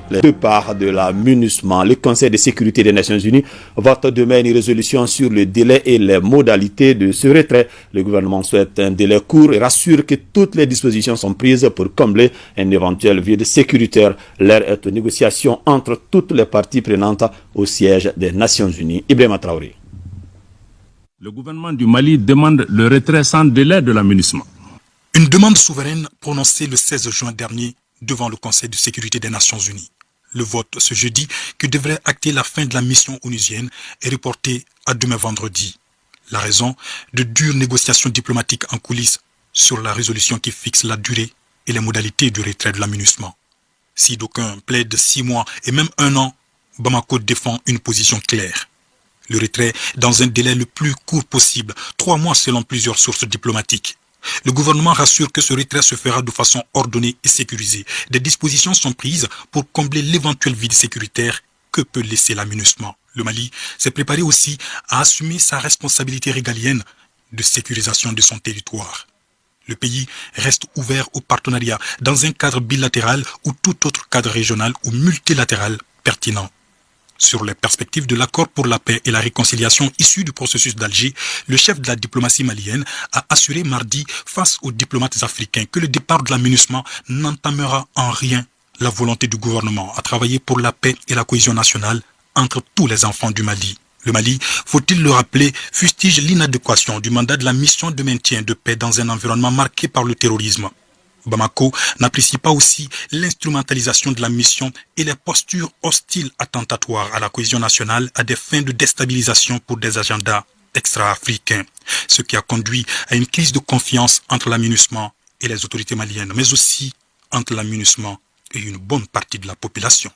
les deux parts de la MINUSMA. Le Conseil de sécurité des Nations Unies vote demain une résolution sur le délai et les modalités de ce retrait. Le gouvernement souhaite un délai court et rassure que toutes les dispositions sont prises pour combler un éventuel vide sécuritaire. L'heure est aux négociations entre toutes les parties prenantes au siège des Nations Unies. Ibrahima Traoré. Le gouvernement du Mali demande le retrait sans délai de la MINUSMA. Une demande souveraine prononcée le 16 juin dernier devant le Conseil de sécurité des Nations Unies. Le vote ce jeudi, qui devrait acter la fin de la mission onusienne, est reporté à demain vendredi. La raison, de dures négociations diplomatiques en coulisses sur la résolution qui fixe la durée et les modalités du retrait de la MINUSMA. Si d'aucuns plaident 6 mois et même 1 an, Bamako défend une position claire. Le retrait dans un délai le plus court possible, 3 mois selon plusieurs sources diplomatiques. Le gouvernement rassure que ce retrait se fera de façon ordonnée et sécurisée. Des dispositions sont prises pour combler l'éventuel vide sécuritaire que peut laisser la MINUSMA. Le Mali s'est préparé aussi à assumer sa responsabilité régalienne de sécurisation de son territoire. Le pays reste ouvert au partenariat dans un cadre bilatéral ou tout autre cadre régional ou multilatéral pertinent. Sur les perspectives de l'accord pour la paix et la réconciliation issu du processus d'Alger, le chef de la diplomatie malienne a assuré mardi face aux diplomates africains que le départ de la MINUSMA n'entamera en rien la volonté du gouvernement à travailler pour la paix et la cohésion nationale entre tous les enfants du Mali. Le Mali, faut-il le rappeler, fustige l'inadéquation du mandat de la mission de maintien de paix dans un environnement marqué par le terrorisme. Bamako n'apprécie pas aussi l'instrumentalisation de la mission et les postures hostiles attentatoires à la cohésion nationale à des fins de déstabilisation pour des agendas extra-africains, ce qui a conduit à une crise de confiance entre la MINUSMA et les autorités maliennes, mais aussi entre la MINUSMA et une bonne partie de la population.